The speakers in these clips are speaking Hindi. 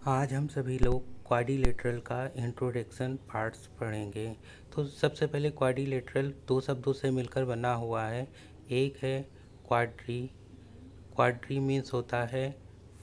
आज हम सभी लोग क्वाड्रिलेटरल का इंट्रोडक्शन पार्ट्स पढ़ेंगे। तो सबसे पहले क्वाड्रिलेटरल दो शब्दों से मिलकर बना हुआ है। एक है क्वाड्री, क्वाड्री मीन्स होता है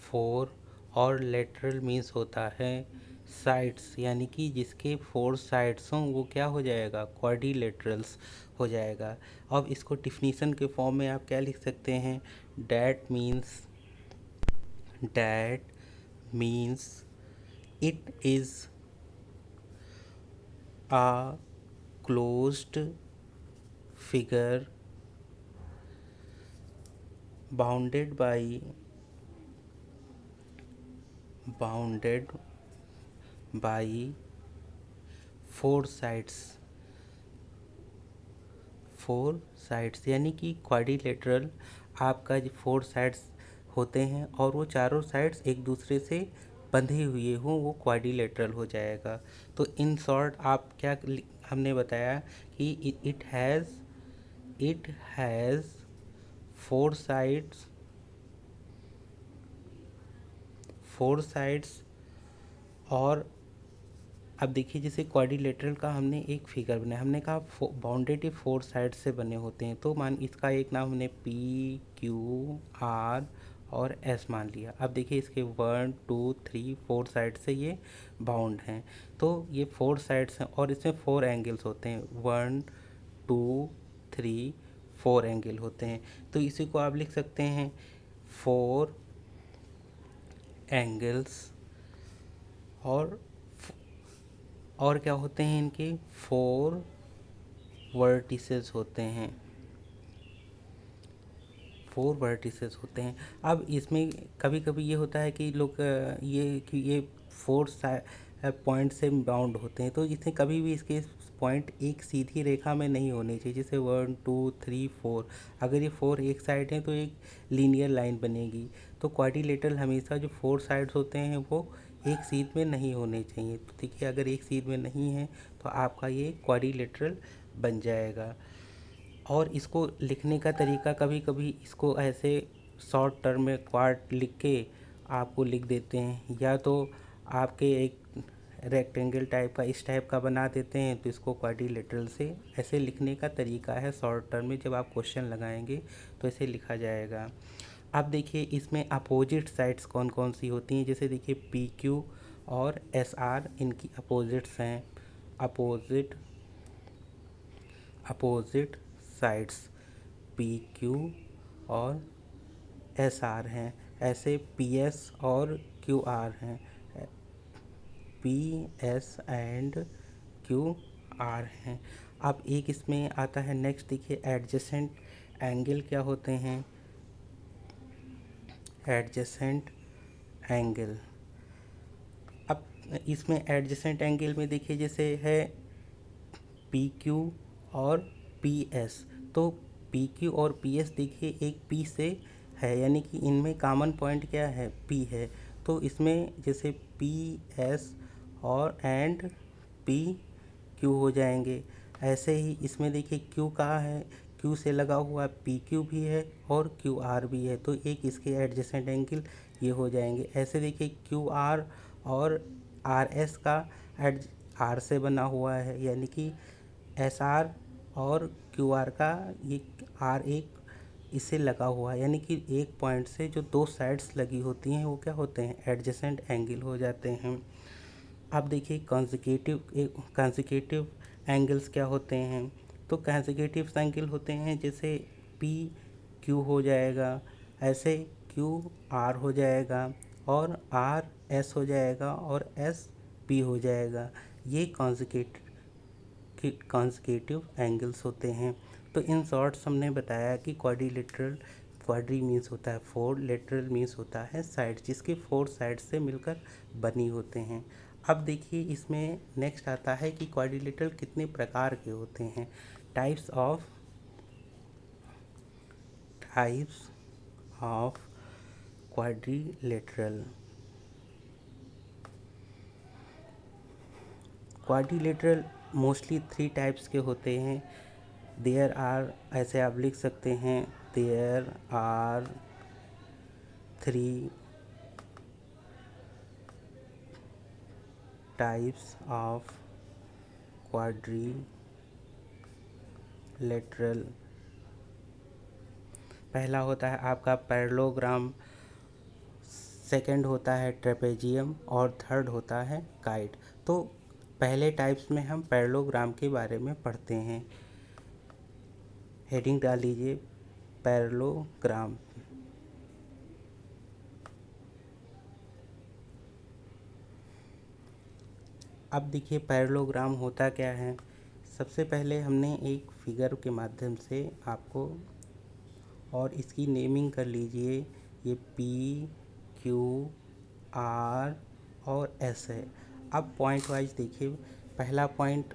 फोर, और लेटरल मीन्स होता है साइड्स, यानी कि जिसके फोर साइड्स हों वो क्या हो जाएगा, क्वाड्रिलेटरल्स हो जाएगा। अब इसको डिफिनीशन के फॉर्म में आप क्या लिख सकते हैं, that means it is a closed figure bounded by bounded by four sides, four sides, यानी कि क्वाड्रिलेटरल आपका जो फोर साइड्स होते हैं और वो चारों साइड्स एक दूसरे से बंधे हुए हों, वो क्वाड्रिलेटरल हो जाएगा। तो इन शॉर्ट आप क्या हमने बताया कि इट हैज़ फोर साइड्स। और अब देखिए, जैसे क्वाड्रिलेटरल का हमने एक फिगर बनाया, हमने कहा बाउंडेड फोर साइड से बने होते हैं, तो मान इसका एक नाम हमने पी क्यू आर और एस मान लिया। अब देखिए इसके 1 2 3 4 साइड से ये बाउंड हैं, तो ये फोर साइड्स हैं और इसमें फोर एंगल्स होते हैं, 1 2 3 4 एंगल होते हैं। तो इसी को आप लिख सकते हैं फोर एंगल्स। और और क्या होते हैं इनके, फोर वर्टिसेस होते हैं, फोर वर्टिसेस होते हैं। अब इसमें कभी कभी ये होता है कि लोग ये फोर पॉइंट से बाउंड होते हैं, तो इसमें कभी भी इसके पॉइंट एक सीधी रेखा में नहीं होने चाहिए, जैसे 1 2 3 4। अगर ये फोर एक साइड हैं तो एक लीनियर लाइन बनेगी। तो क्वाड्रिलेटरल हमेशा जो फोर साइड्स होते हैं वो एक सीध में नहीं होने चाहिए। तो देखिए, अगर एक सीध में नहीं है तो आपका ये क्वाड्रिलेटरल बन जाएगा। और इसको लिखने का तरीका, कभी कभी इसको ऐसे शॉर्ट टर्म में क्वाड लिख के आपको लिख देते हैं, या तो आपके एक रेक्टेंगल टाइप का इस टाइप का बना देते हैं, तो इसको क्वाड्रिलेटरल से ऐसे लिखने का तरीका है शॉर्ट टर्म में। जब आप क्वेश्चन लगाएंगे तो ऐसे लिखा जाएगा। अब देखिए इसमें अपोजिट साइड्स कौन कौन सी होती हैं, जैसे देखिए पी क्यू और एस आर इनकी अपोजिट्स हैं, opposite opposite sides P Q और एस आर हैं। ऐसे पी एस और क्यू आर हैं, P S and Q R हैं। अब एक इसमें आता है नेक्स्ट, देखिए एडजेसेंट एंगल क्या होते हैं, एडजेसेंट एंगल। अब इसमें एडजेसेंट एंगल में देखिए जैसे है पी क्यू और पी एस, तो पी क्यू और पी एस देखिए एक पी से है, यानी कि इनमें कॉमन पॉइंट क्या है, पी है। तो इसमें जैसे पी एस और एंड पी क्यू हो जाएंगे। ऐसे ही इसमें देखिए क्यू कहाँ है, क्यू से लगा हुआ पी क्यू भी है और क्यू आर भी है, तो एक इसके एडजेसेंट एंगल ये हो जाएंगे। ऐसे देखिए क्यू आर और आर एस का एड आर से बना हुआ है, यानी कि एस आर और क्यू आर का ये आर एक इससे लगा हुआ है, यानी कि एक पॉइंट से जो दो साइड्स लगी होती हैं वो क्या होते हैं, एडजेसेंट एंगल हो जाते हैं। अब देखिए कॉन्जिक्यूटिव एंगल्स क्या होते हैं, तो कॉन्जिक्यूटिव एंगल होते हैं जैसे पी क्यू हो जाएगा, ऐसे क्यू आर हो जाएगा और आर एस हो जाएगा और एस पी हो जाएगा। ये कॉन्जिक्यूटिव एंगल्स होते हैं। तो इन शॉर्ट्स हमने बताया कि क्वाड्रिलेटरल, क्वाड्री मीन्स होता है फोर, लेटरल मीन्स होता है साइड, जिसके फोर साइड से मिलकर बनी होते हैं। अब देखिए इसमें नेक्स्ट आता है कि क्वाड्रिलेटरल कितने प्रकार के होते हैं, types of quadrilateral. Quadrilateral mostly three types के होते हैं। देयर आर, ऐसे आप लिख सकते हैं, there are three types of quadrilateral. पहला होता है आपका पैरेललोग्राम, सेकंड होता है ट्रेपेजियम और थर्ड होता है काइट। तो पहले टाइप्स में हम पैरेललोग्राम के बारे में पढ़ते हैं। हेडिंग डाल लीजिए पैरेललोग्राम। अब देखिए पैरेललोग्राम होता क्या है। सबसे पहले हमने एक फिगर के माध्यम से आपको, और इसकी नेमिंग कर लीजिए, ये पी क्यू आर और एस है। अब पॉइंट वाइज देखिए, पहला पॉइंट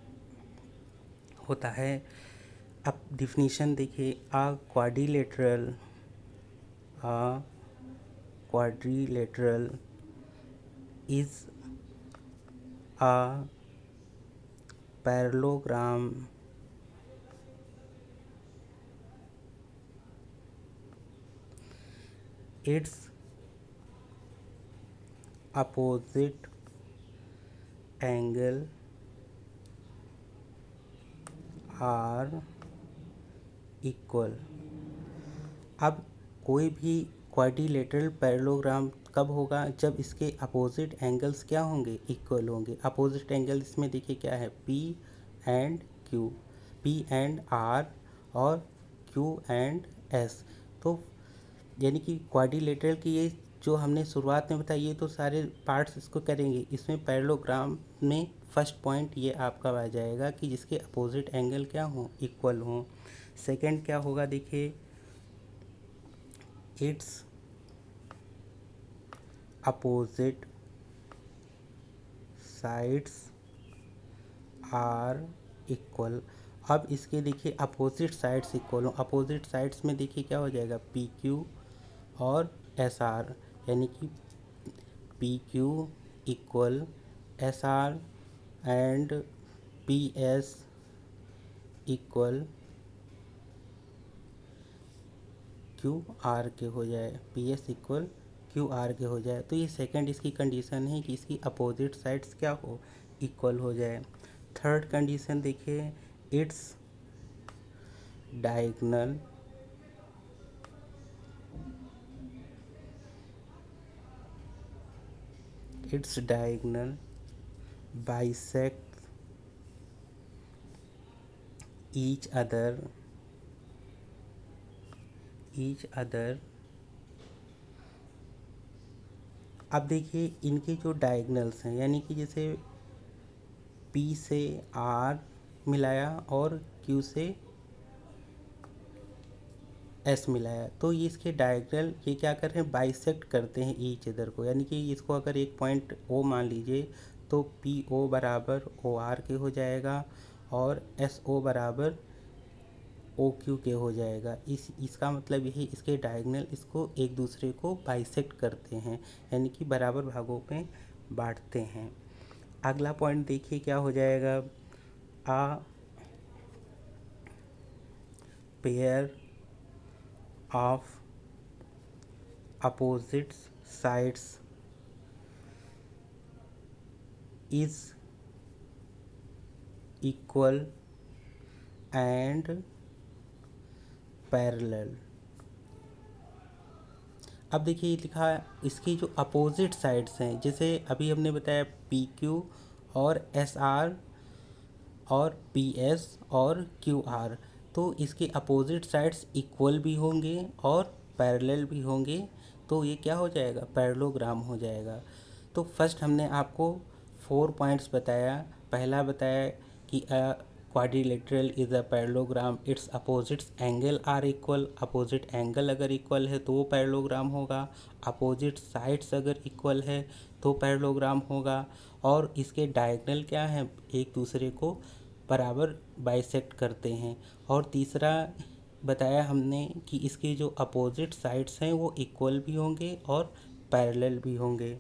होता है, अब डिफिनीशन देखिए, अ quadrilateral is a parallelogram its opposite angle are equal। अब कोई भी क्वाड्रिलेटरल पैरेललोग्राम कब होगा, जब इसके अपोजिट एंगल्स क्या होंगे, इक्वल होंगे। अपोजिट एंगल इसमें देखिए क्या है, P and Q, P and R और Q एंड S। तो यानी कि क्वाड्रिलेटरल की ये जो हमने शुरुआत में बताया, ये तो सारे पार्ट्स इसको करेंगे। इसमें पैरेललोग्राम में फर्स्ट पॉइंट ये आपका आ जाएगा कि जिसके अपोजिट एंगल क्या हों, इक्वल हों। सेकंड क्या होगा, देखिए, its opposite sides are equal. अब इसके देखिए अपोजिट साइड्स इक्वल हो। अपोजिट साइड्स में देखिए क्या हो जाएगा, पी क्यू और एस आर, यानी कि P Q equal S R and P S equal Q R के हो जाए, P S equal Q R के हो जाए। तो ये सेकंड इसकी कंडीशन है कि इसकी अपोजिट साइड्स क्या हो, इक्वल हो जाए। थर्ड कंडीशन देखिए, its diagonal bisect each other अब देखिए इनके जो डायगोनल्स हैं, यानी कि जैसे P से R मिलाया और Q से S मिलाया, तो ये इसके डायगोनल ये क्या कर रहे हैं, बाइसेक्ट करते हैं ईच अदर को। यानी कि इसको अगर एक पॉइंट O मान लीजिए, तो PO बराबर OR के हो जाएगा और SO बराबर OQ के हो जाएगा। इसका मतलब यही, इसके डायगोनल इसको एक दूसरे को बाइसेक्ट करते हैं, यानी कि बराबर भागों में बांटते हैं। अगला पॉइंट देखिए क्या हो जाएगा, a pair of opposite sides is equal and parallel. अब देखिए लिखा है, इसकी जो अपोजिट साइड्स हैं, जैसे अभी हमने बताया पी क्यू और एस आर और पी एस और क्यू आर, तो इसके अपोजिट साइड्स इक्वल भी होंगे और पैरेलल भी होंगे, तो ये क्या हो जाएगा, पैरेललोग्राम हो जाएगा। तो फर्स्ट हमने आपको 4 पॉइंट्स बताया। पहला बताया कि quadrilateral is a parallelogram, its opposites angle are equal. Opposite angle अगर इक्वल है तो वो पैरेललोग्राम होगा। अपोजिट साइड्स अगर इक्वल है तो पैरेललोग्राम होगा। और इसके डायगोनल क्या हैं, एक दूसरे को बराबर बाइसेक्ट करते हैं। और तीसरा बताया हमने कि इसके जो अपोजिट साइड्स हैं वो इक्वल भी होंगे और पैरेलल भी होंगे।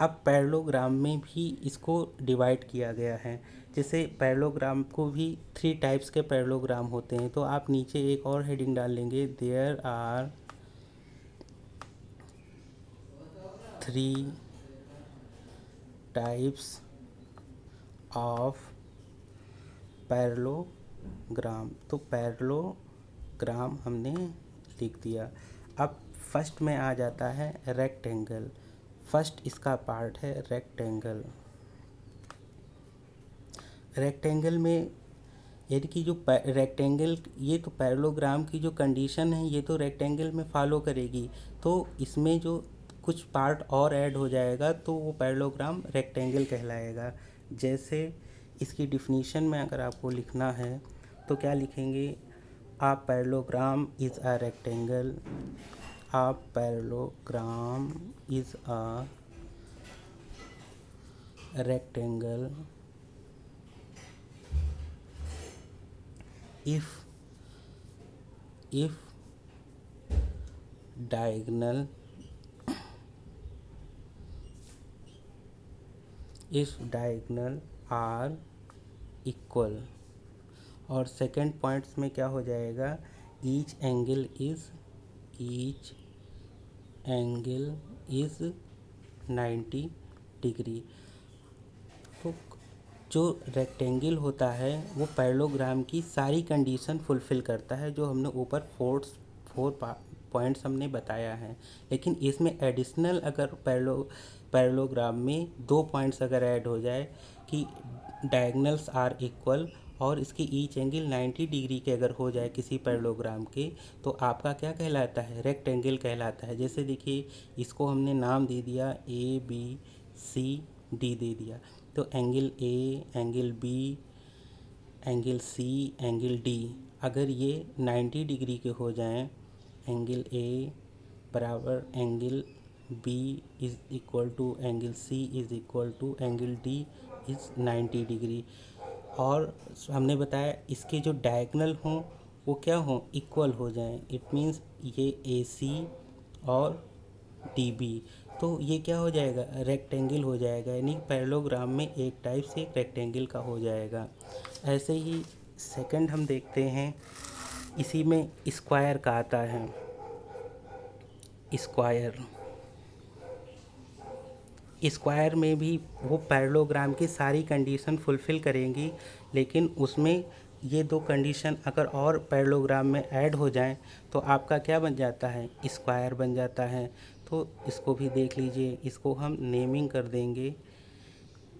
अब पैरेललोग्राम में भी इसको डिवाइड किया गया है। जैसे पैरेललोग्राम को भी 3 टाइप्स के पैरेललोग्राम होते हैं, तो आप नीचे एक और हेडिंग डाल लेंगे, there are 3 types of parallelogram. तो पैरेललोग्राम हमने लिख दिया। अब फर्स्ट में आ जाता है रेक्टेंगल। फर्स्ट इसका पार्ट है रेक्टेंगल। रेक्टेंगल में यानी कि जो रेक्टेंगल, ये तो पैरेललोग्राम की जो कंडीशन है ये तो रेक्टेंगल में फॉलो करेगी, तो इसमें जो कुछ पार्ट और ऐड हो जाएगा तो वो पैरेललोग्राम रेक्टेंगल कहलाएगा। जैसे इसकी डिफिनीशन में अगर आपको लिखना है तो क्या लिखेंगे? A parallelogram is a rectangle. A parallelogram is a rectangle if diagonal are equal। और सेकेंड पॉइंट्स में क्या हो जाएगा? Each angle is 90 degree. तो जो रेक्टेंगल होता है वो पैरेललोग्राम की सारी कंडीशन फुलफ़िल करता है जो हमने ऊपर फोर पॉइंट्स हमने बताया है। लेकिन इसमें एडिशनल अगर पैरेललोग्राम में 2 पॉइंट्स अगर ऐड हो जाए कि डायगोनल्स आर इक्वल और इसकी ईच एंगल 90 डिग्री के अगर हो जाए किसी पैरेललोग्राम के, तो आपका क्या कहलाता है? रेक्टेंगल कहलाता है। जैसे देखिए इसको हमने नाम दे दिया ABCD दे दिया, तो angle A, angle B, angle C, angle D अगर ये 90 डिग्री के हो जाएं, एंगल ए बराबर angle B is equal to angle C is equal to angle D is 90 degree. और हमने बताया इसके जो डायगोनल हों वो क्या हों? इक्वल हो जाएं। इट मीन्स ये AC और DB, तो ये क्या हो जाएगा? रेक्टेंगल हो जाएगा। यानी पैरेललोग्राम में एक टाइप से एक रेक्टेंगल का हो जाएगा। ऐसे ही सेकंड हम देखते हैं, इसी में स्क्वायर का आता है। स्क्वायर में भी वो पैरेललोग्राम की सारी कंडीशन फुलफ़िल करेंगी, लेकिन उसमें ये 2 कंडीशन अगर और पैरेललोग्राम में ऐड हो जाएं तो आपका क्या बन जाता है? स्क्वायर बन जाता है। तो इसको भी देख लीजिए, इसको हम नेमिंग कर देंगे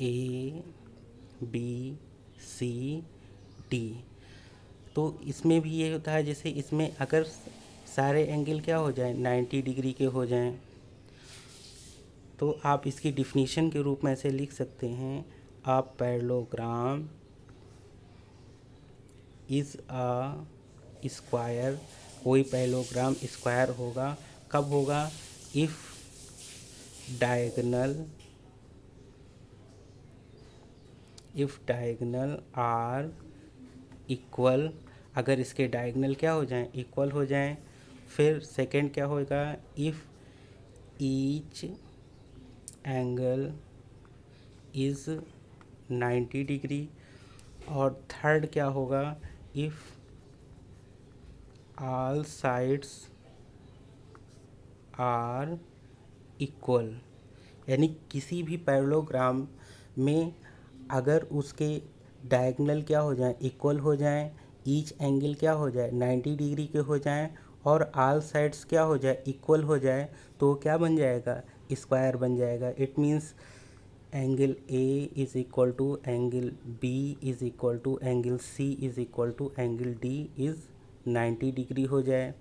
ABCD। तो इसमें भी ये होता है, जैसे इसमें अगर सारे एंगल क्या हो जाएं? 90 डिग्री के हो जाएं, तो आप इसकी डिफिनीशन के रूप में ऐसे लिख सकते हैं, a parallelogram is a square. कोई पैरेललोग्राम स्क्वायर होगा, कब होगा? If diagonal are equal. अगर इसके डायगोनल क्या हो जाएं? इक्वल हो जाएं। फिर सेकंड क्या होगा? If each angle is 90 degree. और थर्ड क्या होगा? If all sides are equal. यानी किसी भी पैरेललोग्राम में अगर उसके डायगोनल क्या हो जाएं? इक्वल हो जाएं, ईच एंगल क्या हो जाए? 90 डिग्री के हो जाएं और ऑल साइड्स क्या हो जाए? इक्वल हो जाए, तो क्या बन जाएगा? स्क्वायर बन जाएगा। It means angle A is equal to angle B is equal to angle C is equal to angle D is 90 degree हो जाए।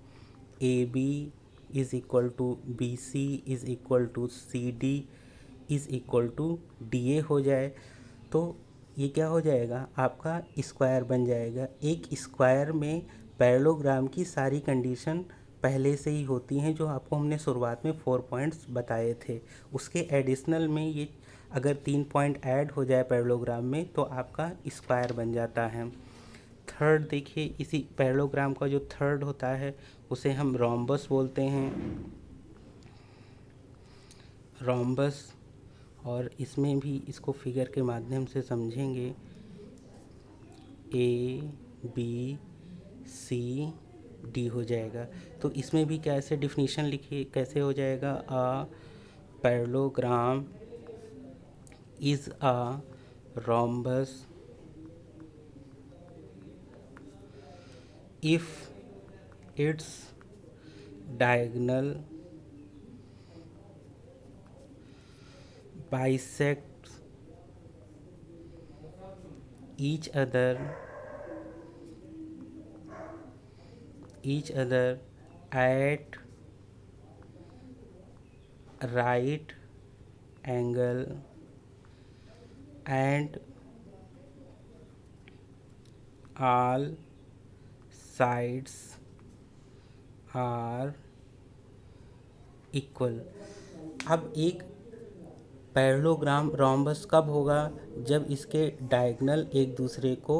AB is equal to BC is equal to CD is equal to DA हो जाए, तो ये क्या हो जाएगा? आपका स्क्वायर बन जाएगा। एक स्क्वायर में पैरेललोग्राम की सारी कंडीशन पहले से ही होती हैं, जो आपको हमने शुरुआत में 4 पॉइंट्स बताए थे। उसके एडिशनल में ये अगर 3 पॉइंट ऐड हो जाए पैरेललोग्राम में तो आपका स्क्वायर बन जाता है। थर्ड देखिए, इसी पैरेललोग्राम का जो थर्ड होता है उसे हम रोम्बस बोलते हैं। रोम्बस, और इसमें भी इसको फिगर के माध्यम से समझेंगे। ABCD हो जाएगा। तो इसमें भी कैसे डिफिनीशन लिखिए, कैसे हो जाएगा? अ parallelogram is a rhombus if its diagonal bisects each other at right angle and all sides are equal। अब एक पैरेललोग्राम रोम्बस कब होगा? जब इसके डायगोनल एक दूसरे को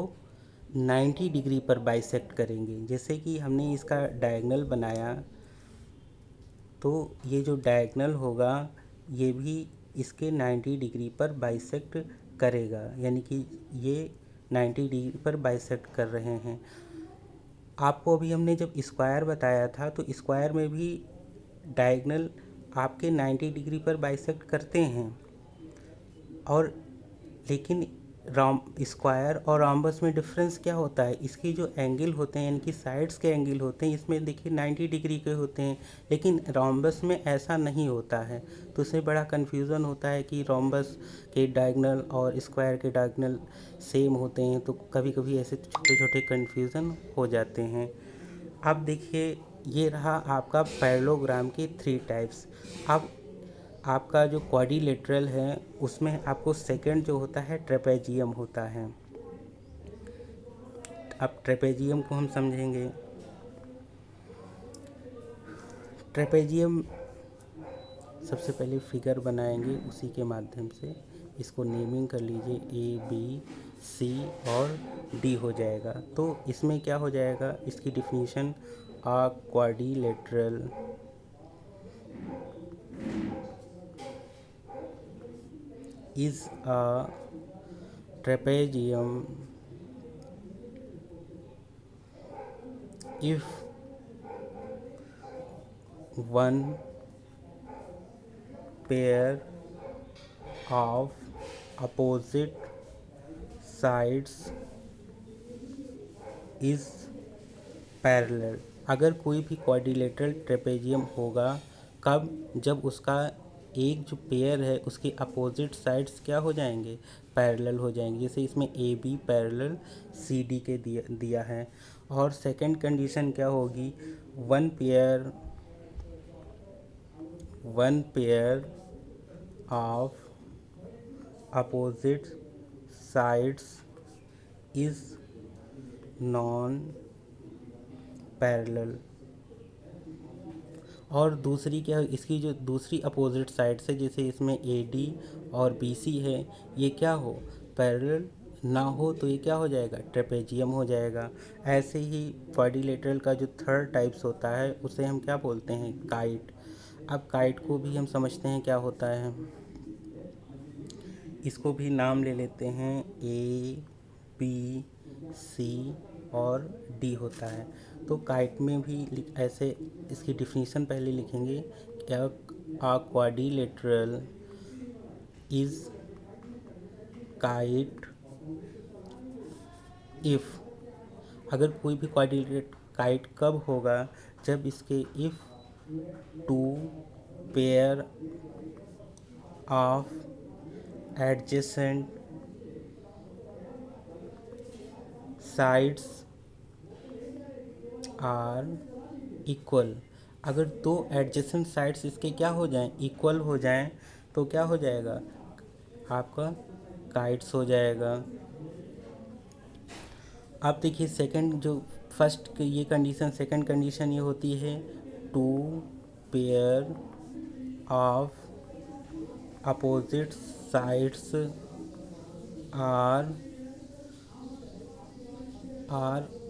90 डिग्री पर बाइसेक्ट करेंगे। जैसे कि हमने इसका डायगोनल बनाया, तो ये जो डायगोनल होगा ये भी इसके 90 डिग्री पर बाइसेक्ट करेगा, यानी कि ये 90 डिग्री पर बाइसेक्ट कर रहे हैं। आपको अभी हमने जब स्क्वायर बताया था, तो स्क्वायर में भी डायगोनल आपके 90 डिग्री पर बाइसेक्ट करते हैं, और लेकिन स्क्वायर और रोम्बस में डिफरेंस क्या होता है? इसकी जो एंगल होते हैं, यानी कि साइड्स के एंगल होते हैं, इसमें देखिए 90 डिग्री के होते हैं, लेकिन रोम्बस में ऐसा नहीं होता है। तो इससे बड़ा कन्फ्यूज़न होता है कि रोम्बस के डायगोनल और स्क्वायर के डायगोनल सेम होते हैं, तो कभी कभी ऐसे छोटे छोटे कन्फ्यूज़न हो जाते हैं। अब देखिए, ये रहा आपका पैरेललोग्राम के 3 टाइप्स। अब आपका जो क्वाड्रिलेटरल है, उसमें आपको सेकंड जो होता है ट्रेपेजियम होता है। अब ट्रेपेजियम को हम समझेंगे। ट्रेपेजियम सबसे पहले फिगर बनाएंगे, उसी के माध्यम से इसको नेमिंग कर लीजिए, A, B, C और D हो जाएगा। तो इसमें क्या हो जाएगा? इसकी definition, a quadrilateral is a trapezium if one pair of opposite sides is parallel। अगर कोई भी क्वाड्रिलेटरल ट्रेपेजियम होगा कब? जब उसका एक जो पेयर है उसके अपोजिट साइड्स क्या हो जाएंगे? पैरेलल हो जाएंगे। जैसे इसमें A B parallel C D के दिया है। और सेकंड कंडीशन क्या होगी? One pair of opposite sides is non parallel. और दूसरी क्या है? इसकी जो दूसरी अपोजिट साइड से, जैसे इसमें ए डी और बी सी है, ये क्या हो? पैरेलल ना हो, तो ये क्या हो जाएगा? ट्रेपेजियम हो जाएगा। ऐसे ही क्वाड्रिलेटरल का जो थर्ड टाइप्स होता है, उसे हम क्या बोलते हैं? काइट। अब काइट को भी हम समझते हैं क्या होता है। इसको भी नाम ले लेते हैं, ए बी सी और डी होता है। तो काइट में भी ऐसे इसकी डिफिनीशन पहले लिखेंगे, क्या? A quadrilateral is kite if. अगर कोई भी क्वाड्रिलेटरल काइट कब होगा? जब इसके if two pair of adjacent sides are equal. अगर दो एडजेसेंट साइड्स इसके क्या हो जाएं? इक्वल हो जाएं, तो क्या हो जाएगा? आपका काइट्स हो जाएगा। अब देखिए सेकंड जो फर्स्ट ये कंडीशन, सेकंड कंडीशन ये होती है, two pair of opposite sides are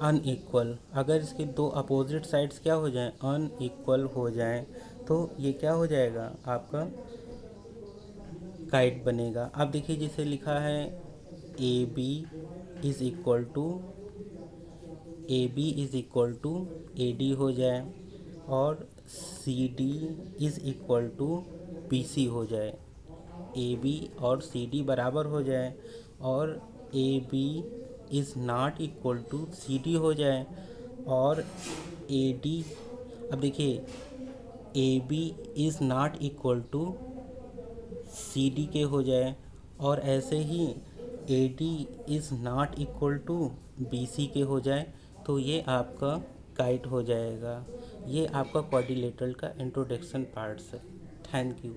unequal. अगर इसके दो अपोजिट साइड्स क्या हो जाएं? अनइक्वल हो जाएं, तो ये क्या हो जाएगा? आपका काइट बनेगा। अब देखिए जैसे लिखा है, A B is equal to A D हो जाए, और C D is equal to B C हो जाए। ए बी और सी डी बराबर हो जाए, और A B is not equal to C D हो जाए, और ए डी, अब देखिए A B is not equal to C D के हो जाए, और ऐसे ही A D is not equal to B C के हो जाए, तो ये आपका काइट हो जाएगा। ये आपका क्वाड्रिलेटरल का इंट्रोडक्शन पार्ट्स है। Thank you.